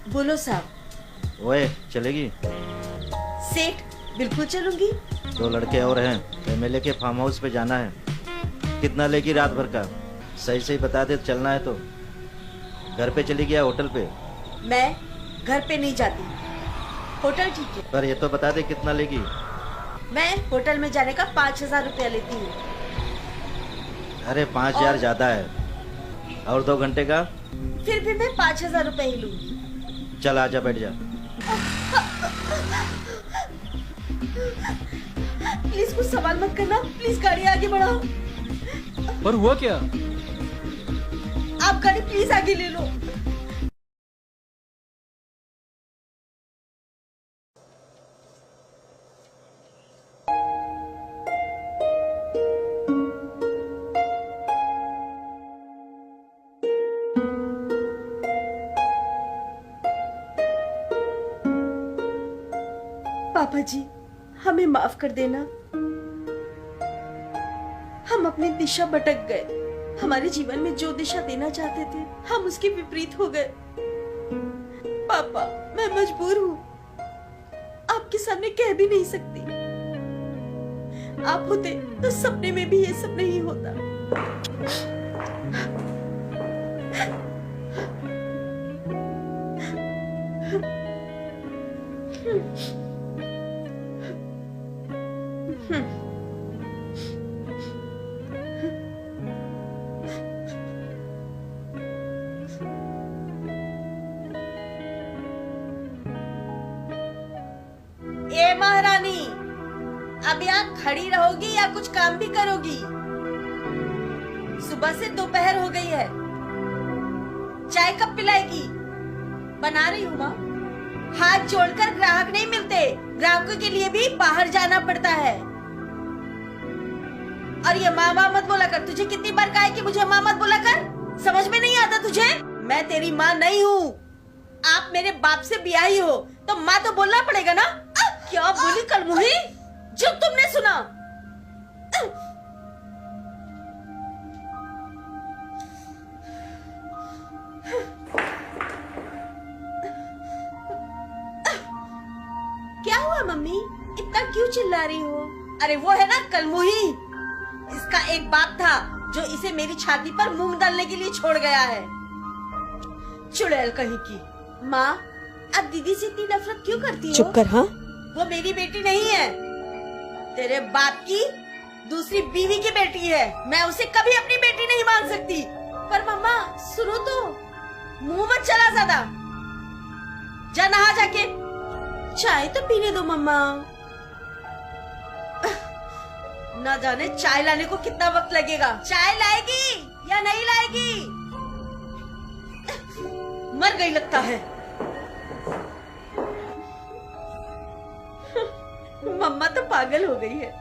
बोलो साहब। ओए, चलेगी? सेठ, बिल्कुल चलूंगी। 2 लड़के और हैं, एमएलए के फार्म हाउस पे जाना है। कितना लेगी रात भर का? सही सही बता दे, चलना है तो। घर पे चली गया होटल पे? मैं घर पे नहीं जाती, होटल ठीक है। पर ये तो बता दे कितना लेगी। मैं होटल में जाने का 5,000 रुपया लेती हूँ। अरे 5,000 ज्यादा है। और 2 घंटे का? फिर भी मैं 5,000 रुपए ही लूंगी। चल आजा, बैठ जा। प्लीज कुछ सवाल मत करना, प्लीज गाड़ी आगे बढ़ाओ। पर हुआ क्या? आप गाड़ी प्लीज आगे ले लो। पापा जी, हमें माफ कर देना। हम अपनी दिशा भटक गए। हमारे जीवन में जो दिशा देना चाहते थे, हम उसके विपरीत हो गए। पापा, मैं मजबूर हूँ, आपके सामने कह भी नहीं सकती। आप होते तो सपने में भी ये सब नहीं होता। ए महारानी, अब यहाँ खड़ी रहोगी या कुछ काम भी करोगी? सुबह से दोपहर हो गई है, चाय कब पिलाएगी? बना रही हूँ माँ। हाथ जोड़कर ग्राहक नहीं मिलते, ग्राहकों के लिए भी बाहर जाना पड़ता है। और ये माँ माँ मत बोला कर। तुझे कितनी बार कहा है कि मुझे माँ मत बोला कर? समझ में नहीं आता तुझे? मैं तेरी माँ नहीं हूँ। आप मेरे बाप से ब्याही हो तो माँ तो बोलना पड़ेगा ना। क्या बोली कलमुही? जो तुमने सुना। क्या हुआ मम्मी, इतना क्यों चिल्ला रही हो? अरे वो है ना कलमुही, इसका एक बाप था जो इसे मेरी छाती पर मूंग डालने के लिए छोड़ गया है। चुड़ैल कहीं की। माँ, अब दीदी से इतनी नफरत क्यों करती हो? चुप कर। हाँ, वो मेरी बेटी नहीं है, तेरे बाप की दूसरी बीवी की बेटी है। मैं उसे कभी अपनी बेटी नहीं मान सकती। पर मम्मा सुनो तो, मुंह मत चला ज्यादा। जा नहा जाके। चाय तो पीने दो मम्मा। ना जाने चाय लाने को कितना वक्त लगेगा। चाय लाएगी या नहीं लाएगी? मर गई लगता है। मम्मा तो पागल हो गई है।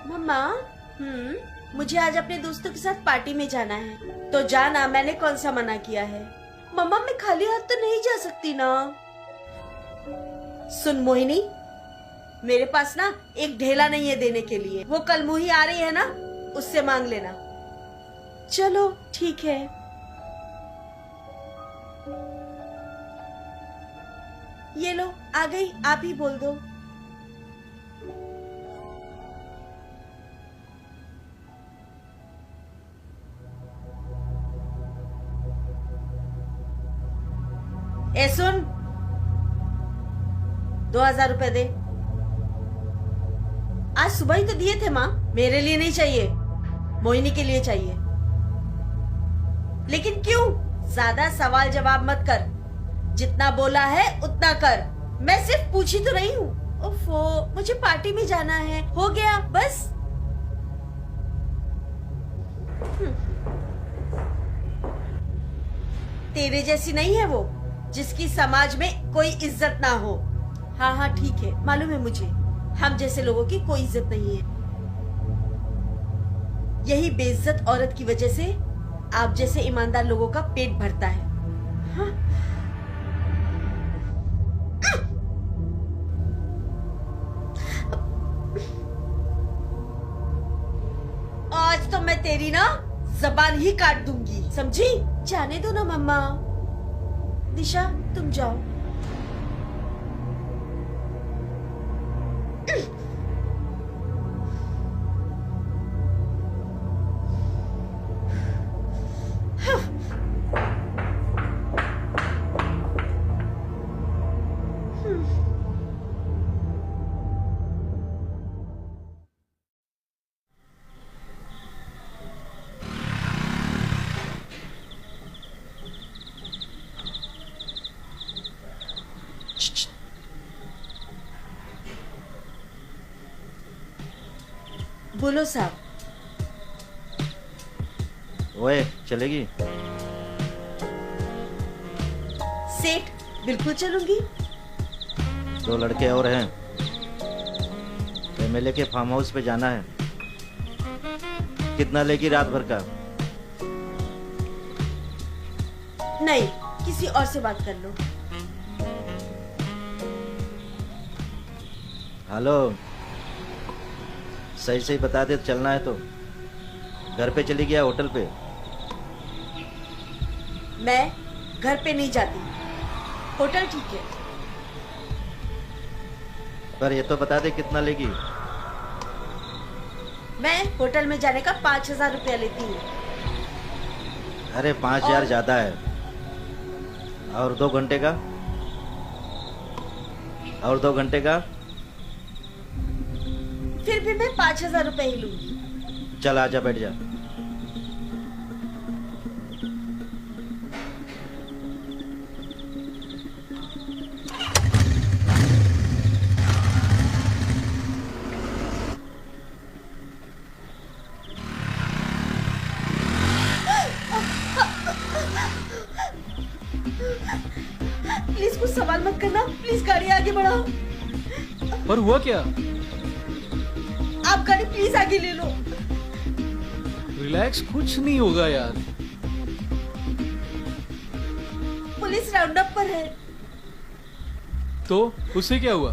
मम्मा, मुझे आज अपने दोस्तों के साथ पार्टी में जाना है। तो जाना, मैंने कौन सा मना किया है? मम्मा, मैं खाली हाथ तो नहीं जा सकती ना। सुन मोहिनी, मेरे पास ना एक ढेला नहीं है देने के लिए। वो कल मुही आ रही है ना, उससे मांग लेना। चलो ठीक है। ये लो, आ गई, आप ही बोल दो। ए सुन, 2,000 रुपए दे। आज सुबह ही तो दिए थे माँ। मेरे लिए नहीं चाहिए, मोहिनी के लिए चाहिए। लेकिन क्यों? ज्यादा सवाल जवाब मत कर। जितना बोला है उतना कर। मैं सिर्फ पूछी तो रही हूँ। ओफो, मुझे पार्टी में जाना है, हो गया बस। तेरे जैसी नहीं है वो, जिसकी समाज में कोई इज्जत ना हो। हाँ हाँ ठीक है, मालूम है मुझे, हम जैसे लोगों की कोई इज्जत नहीं है। यही बेइज्जत औरत की वजह से आप जैसे ईमानदार लोगों का पेट भरता है। हाँ? आज तो मैं तेरी ना जबान ही काट दूंगी, समझी? जाने दो ना मम्मा। दिशा तुम जाओ। बोलो साहब। ओए चलेगी? सेठ बिल्कुल चलूंगी। 2 लड़के और हैं, एमएलए के फार्म हाउस पे जाना है। कितना लेगी रात भर का? नहीं, किसी और से बात कर लो। हेलो, सही सही बता दे, चलना है तो घर पे चली गया होटल पे। मैं घर पे नहीं जाती, होटल ठीक है। पर ये तो बता दे कितना लेगी। मैं होटल में जाने का 5,000 रुपया लेती हूँ। अरे 5,000 ज्यादा है। और 2 घंटे का? और 2 घंटे का? फिर भी मैं 5,000 रुपए ही लूंगी। चल आजा, बैठ जा। प्लीज कुछ सवाल मत करना, प्लीज गाड़ी आगे बढ़ाओ। पर हुआ क्या? आप गाड़ी प्लीज आगे ले लो। रिलैक्स, कुछ नहीं होगा यार। पुलिस राउंड अप पर है। तो उससे क्या हुआ?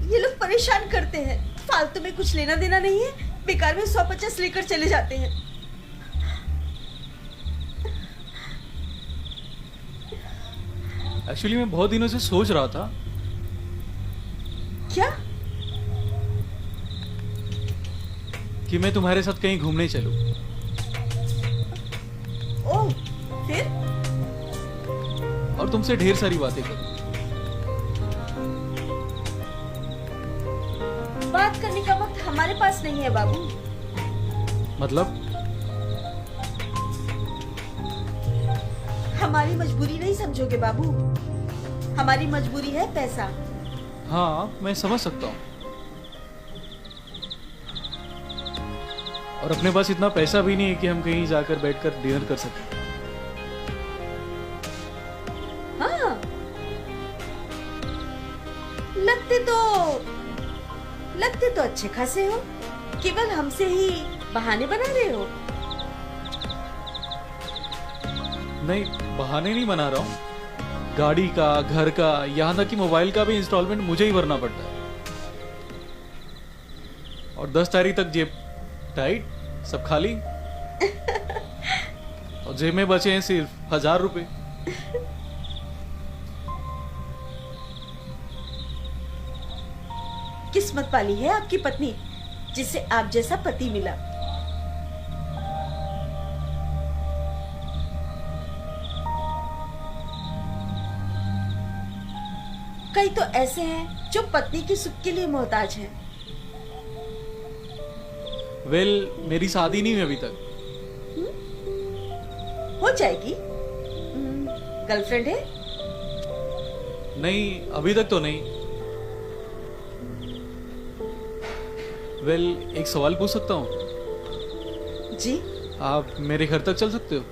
ये लोग परेशान करते हैं, फालतू में कुछ लेना देना नहीं है, बेकार में 150 लेकर चले जाते हैं। एक्चुअली मैं बहुत दिनों से सोच रहा था। क्या? कि मैं तुम्हारे साथ कहीं घूमने चलूं। ओह, फिर? और तुमसे ढेर सारी बातें करूं। बात करने का वक्त हमारे पास नहीं है बाबू। मतलब? हमारी मजबूरी नहीं समझोगे बाबू। हमारी मजबूरी है पैसा। हाँ, मैं समझ सकता हूँ। और अपने पास इतना पैसा भी नहीं है कि हम कहीं जाकर बैठकर डिनर कर सकें। हाँ, लगते तो अच्छे खासे हो, केवल हमसे ही बहाने बना रहे हो। नहीं, बहाने नहीं बना रहा हूँ। गाड़ी का, घर का, यहाँ तक कि मोबाइल का भी इंस्टॉलमेंट मुझे ही भरना पड़ता है। और 10 तारीख तक जेब टाइट, सब खाली। और जेब में बचे हैं सिर्फ 1,000 रुपए। किस्मत वाली है आपकी पत्नी, जिसे आप जैसा पति मिला। कई तो ऐसे हैं जो पत्नी की सुख के लिए मोहताज हैं। मेरी शादी नहीं हुई अभी तक। हो जाएगी। गर्लफ्रेंड है? नहीं, अभी तक तो नहीं। एक सवाल पूछ सकता हूँ? जी। आप मेरे घर तक चल सकते हो?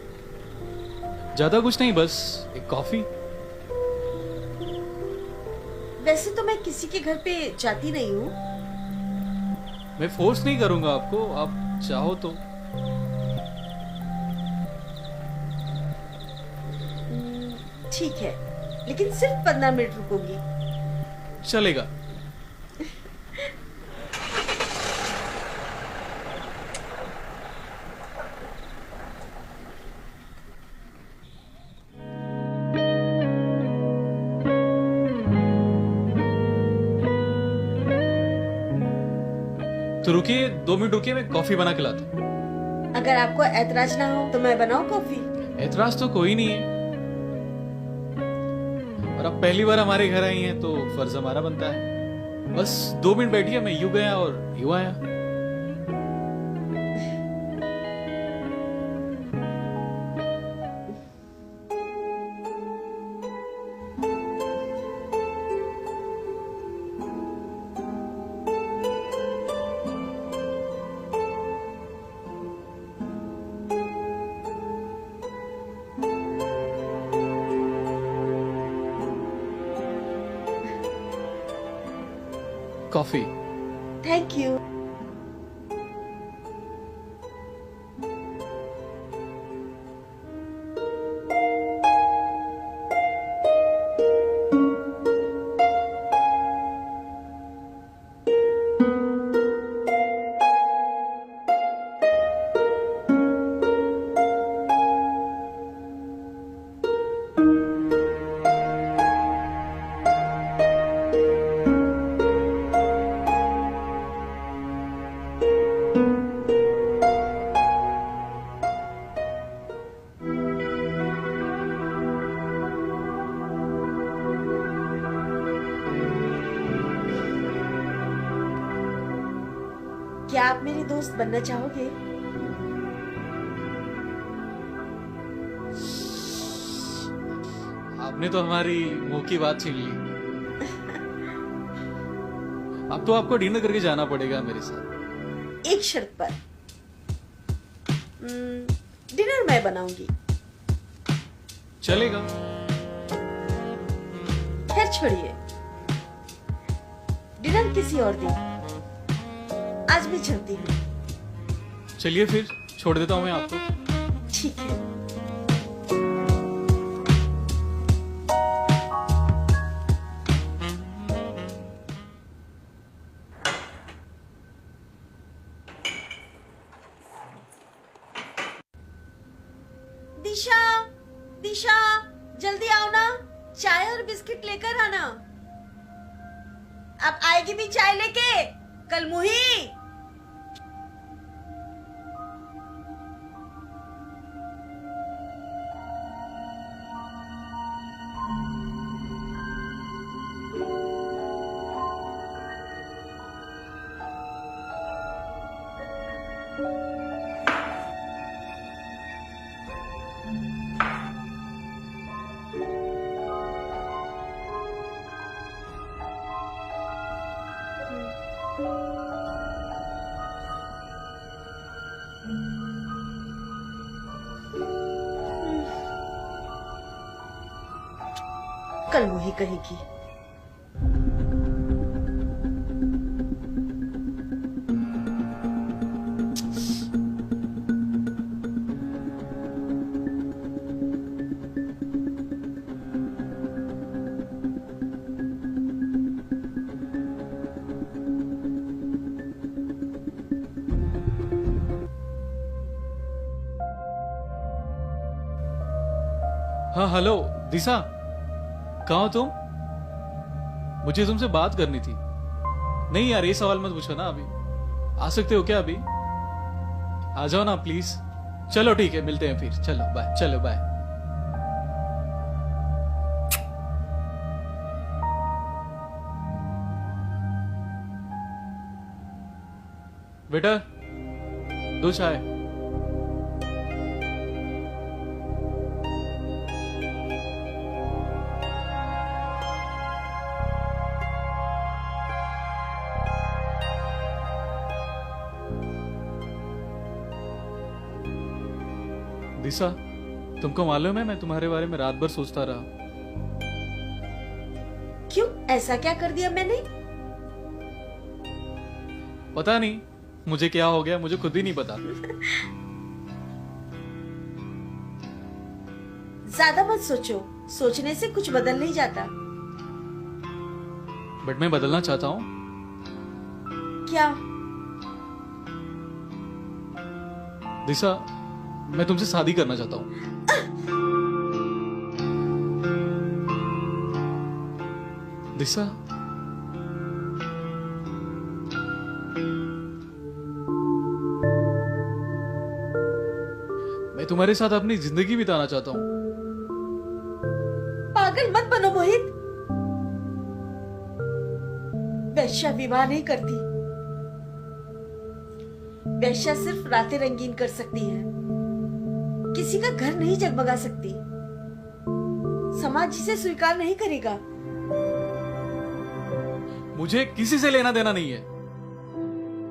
ज्यादा कुछ नहीं, बस एक कॉफी। वैसे तो मैं किसी के घर पे जाती नहीं हूँ। मैं फोर्स नहीं करूंगा आपको, आप चाहो तो। ठीक है, लेकिन सिर्फ 15 मिनट रुकूंगी। चलेगा। तो रुकिए, 2 मिनट रुकिए, मैं कॉफी बना के लाता हूँ। अगर आपको ऐतराज ना हो तो मैं बनाऊं कॉफी? ऐतराज तो कोई नहीं है, और अब पहली बार हमारे घर आई हैं तो फर्ज हमारा बनता है। बस 2 मिनट बैठिए, मैं यूं गया और यूं आया। कॉफी। Thank you. क्या आप मेरी दोस्त बनना चाहोगे? आपने तो हमारी मुंह की बात छीन ली। अब तो आपको डिनर करके जाना पड़ेगा मेरे साथ। एक शर्त पर। डिनर मैं बनाऊंगी। चलेगा। खैर छोड़िए, डिनर किसी और दिन। आज मैं चलती हूँ। चलिए फिर, छोड़ देता हूँ मैं आपको। ठीक है। दिशा, दिशा, जल्दी आओ ना, चाय और बिस्किट लेकर आना। अब आएगी भी चाय लेके? कल मुही। कल मुही कहेगी। हाँ हेलो दिशा, कहाँ हो तुम? मुझे तुमसे बात करनी थी। नहीं यार, ये सवाल मत पूछो ना अभी। आ सकते हो क्या अभी? आ जाओ ना प्लीज। चलो ठीक है, मिलते हैं फिर। चलो बाय। चलो बाय। बेटा, 2 चाय। दिशा, तुमको मालूम है मैं तुम्हारे बारे में रात भर सोचता रहा। क्यों? ऐसा क्या कर दिया मैंने? पता नहीं मुझे क्या हो गया, मुझे खुद ही नहीं पता। ज्यादा मत सोचो, सोचने से कुछ बदल नहीं जाता। बट मैं बदलना चाहता हूँ। क्या? दिशा, मैं तुमसे शादी करना चाहता हूँ। दिशा, मैं तुम्हारे साथ अपनी जिंदगी बिताना चाहता हूँ। पागल मत बनो मोहित। वैश्या विवाह नहीं करती। वैश्या सिर्फ रातें रंगीन कर सकती है, किसी का घर नहीं जगमगा सकती। समाज जिसे स्वीकार नहीं करेगा। मुझे किसी से लेना देना नहीं है,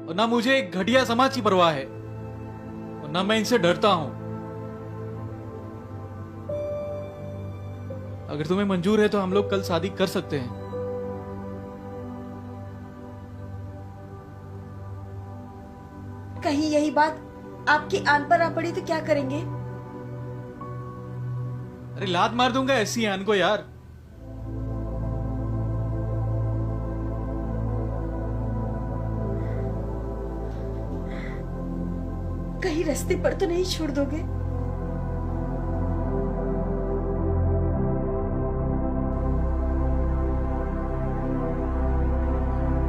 और ना मुझे एक घटिया समाज की परवाह है, और ना मैं इनसे डरता हूं। अगर तुम्हें मंजूर है तो हम लोग कल शादी कर सकते हैं। कहीं यही बात आपकी आन पर आ पड़ी तो क्या करेंगे? अरे लात मार दूंगा ऐसी आन को यार। कहीं रास्ते पर तो नहीं छोड़ दोगे?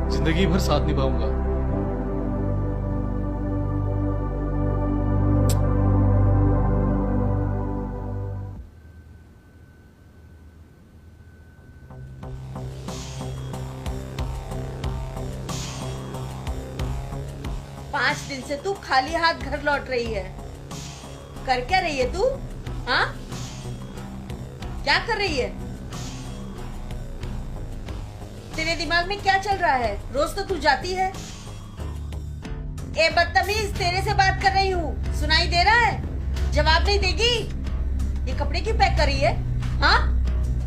जिंदगी भर साथ निभाऊंगा। पांच दिन से तू खाली हाथ घर लौट रही है। कर क्या रही है तू? हाँ, क्या कर रही है? तेरे दिमाग में क्या चल रहा है? रोज तो तू जाती है। ए बदतमीज, तेरे से बात कर रही हूँ, सुनाई दे रहा है? जवाब नहीं देगी? ये कपड़े क्यों पैक कर रही है? हाँ,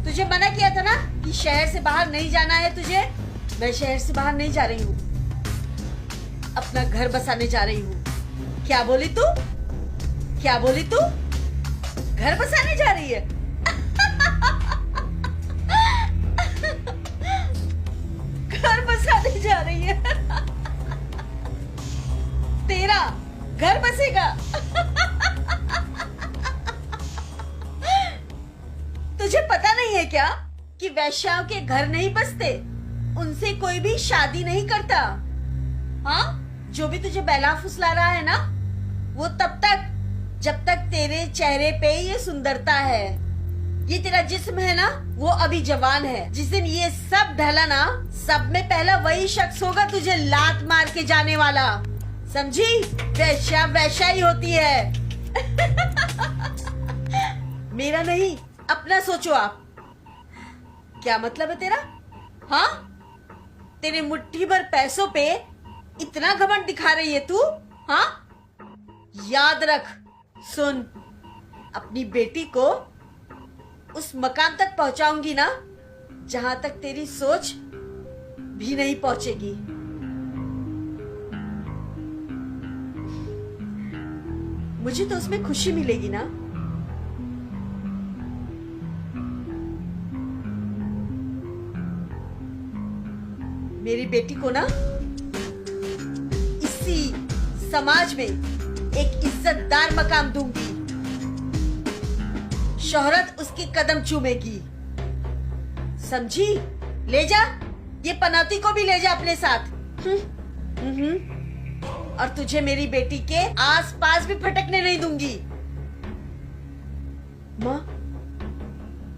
तुझे मना किया था ना कि शहर से बाहर नहीं जाना है तुझे। मैं शहर से बाहर नहीं जा रही हूँ, अपना घर बसाने जा रही हूँ। क्या बोली तू? क्या बोली तू? घर बसाने जा रही है? घर बसाने जा रही है? तेरा घर बसेगा? तुझे पता नहीं है क्या कि वैश्याओं के घर नहीं बसते, उनसे कोई भी शादी नहीं करता। हाँ, जो भी तुझे बहला फुसला रहा है ना, वो तब तक जब तक तेरे चेहरे पे ये सुंदरता है, ये तेरा जिस्म है ना, वो अभी जवान है। जिस दिन ये सब ढला ना, सब में पहला वही शख्स होगा तुझे लात मार के जाने वाला। समझी? वैश्या वैश्या ही होती है। मेरा नहीं, अपना सोचो आप। क्या मतलब है तेरा? हाँ, तेरे मुट्ठी भर पैसों पे इतना घमंड दिखा रही है तू? हाँ, याद रख, सुन, अपनी बेटी को उस मकाम तक पहुंचाऊंगी ना जहां तक तेरी सोच भी नहीं पहुंचेगी। मुझे तो उसमें खुशी मिलेगी ना। मेरी बेटी को ना इसी समाज में एक इज्जतदार मकाम दूंगी। शोहरत उसकी कदम चूमेगी। समझी? ले जा, ये पनौती को भी ले जा अपने साथ। और तुझे मेरी बेटी के आसपास भी फटकने नहीं दूंगी। माँ,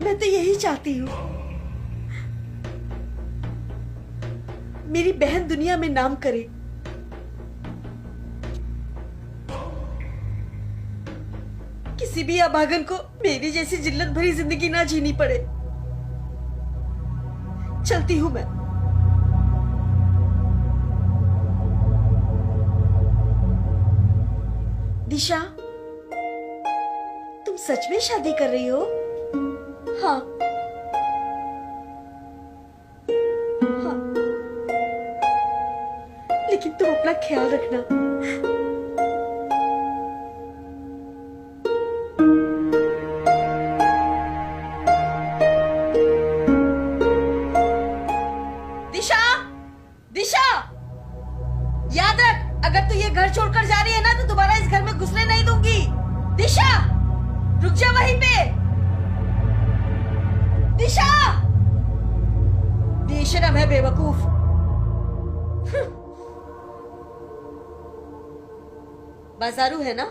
मैं तो यही चाहती हूँ, मेरी बहन दुनिया में नाम करे। किसी भी अभागन को मेरी जैसी जिल्लत भरी जिंदगी ना जीनी पड़े। चलती हूं मैं। दिशा, तुम सच में शादी कर रही हो? हाँ, हाँ, लेकिन तुम अपना ख्याल रखना। दिशा, याद रख, अगर तू ये घर छोड़कर जा रही है ना तो दोबारा इस घर में घुसने नहीं दूंगी। दिशा, रुक जा वहीं पे। दिशा, बेशरम है, बेवकूफ। बाजारू है ना?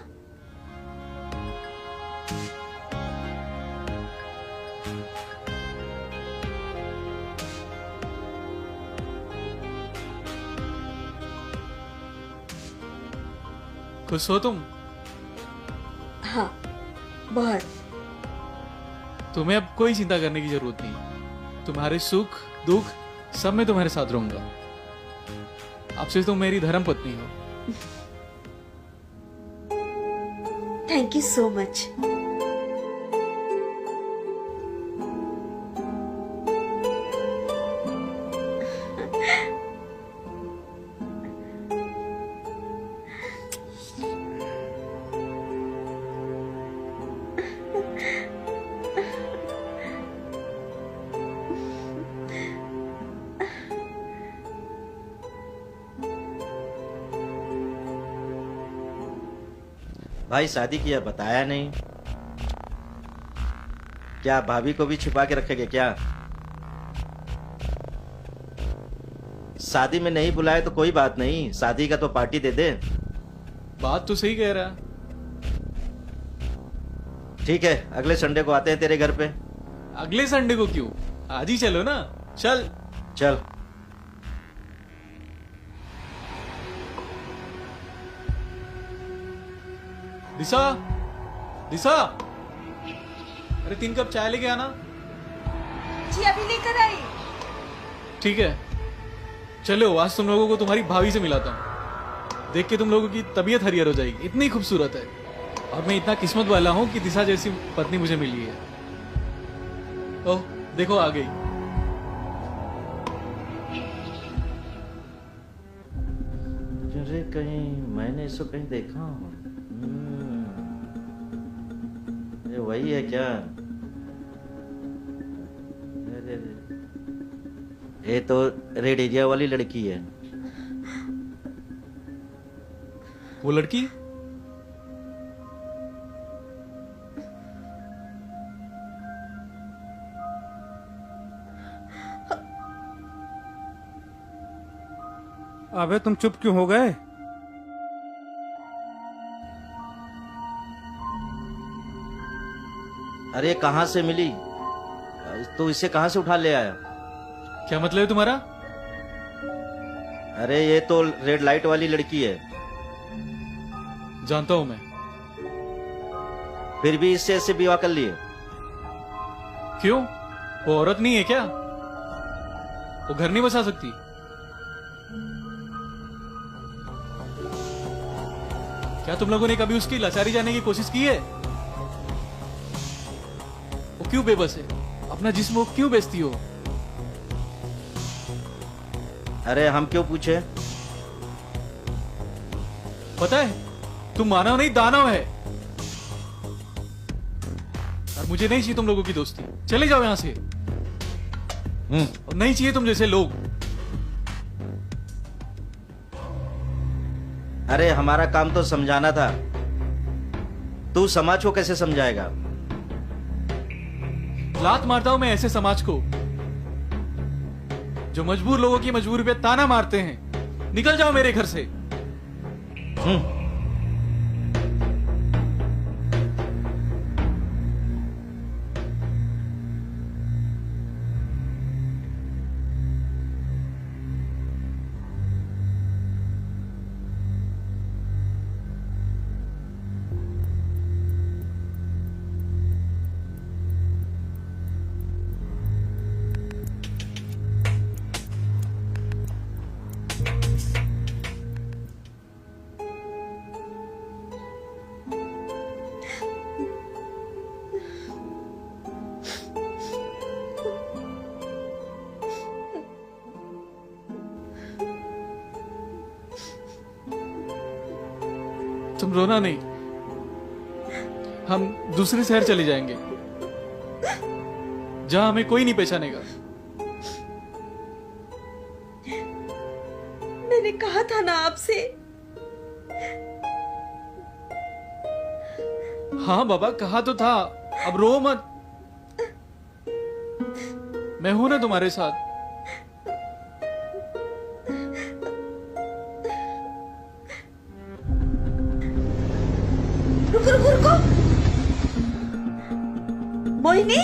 खुश हो तुम? हाँ, बहुत। तुम्हें अब कोई चिंता करने की जरूरत नहीं। तुम्हारे सुख दुख सब में तुम्हारे साथ रहूंगा। अब से तुम मेरी धर्म पत्नी हो। Thank you so much. भाई शादी किया बताया नहीं, क्या भाभी को भी छुपा के रखेंगे क्या? शादी में नहीं बुलाए तो कोई बात नहीं, शादी का तो पार्टी दे दे। बात तो सही कह रहा। ठीक है, अगले संडे को आते हैं तेरे घर पे। अगले संडे को क्यों, आज ही चलो ना। चल चल। दिशा, दिशा, अरे 3 कप चाय लेके आना। जी अभी लेकर आई। ठीक है, चलो आज तुम लोगों को तुम्हारी भाभी से मिलाता हूँ। देख के तुम लोगों की तबीयत हरियर हो जाएगी, इतनी खूबसूरत है। और मैं इतना किस्मत वाला हूँ कि दिशा जैसी पत्नी मुझे मिली है। ओह देखो आ गई। अरे कहीं मैंने इसको कहीं देखा हूँ। ये वही है क्या? अरे ये तो रेड एरिया वाली लड़की है। वो लड़की अबे तुम चुप क्यों हो गए? अरे कहाँ से मिली? तो इसे कहाँ से उठा ले आया? क्या मतलब है तुम्हारा? अरे ये तो रेड लाइट वाली लड़की है। जानता हूं मैं। फिर भी इससे ऐसे विवाह कर लिए? क्यों, वो औरत नहीं है क्या? वो घर नहीं बसा सकती? क्या तुम लोगों ने कभी उसकी लाचारी जानने की कोशिश की है? वो क्यों बेबस है? अपना जिस्म वो क्यों बेचती हो? अरे हम क्यों पूछे? पता है, तुम मानव नहीं दानव है। और मुझे नहीं चाहिए तुम लोगों की दोस्ती। चले जाओ यहां से। और नहीं चाहिए तुम जैसे लोग। अरे हमारा काम तो समझाना था, तू समाज को कैसे समझाएगा? लात मारता हूं मैं ऐसे समाज को जो मजबूर लोगों की मजबूरी पे ताना मारते हैं। निकल जाओ मेरे घर से। तुम रोना नहीं, हम दूसरे शहर चले जाएंगे जहां हमें कोई नहीं पहचानेगा। मैंने कहा था ना आपसे। हाँ बाबा, कहा तो था। अब रो मत, मैं हूं ना तुम्हारे साथ। रुको रुको रुको। मोहिनी,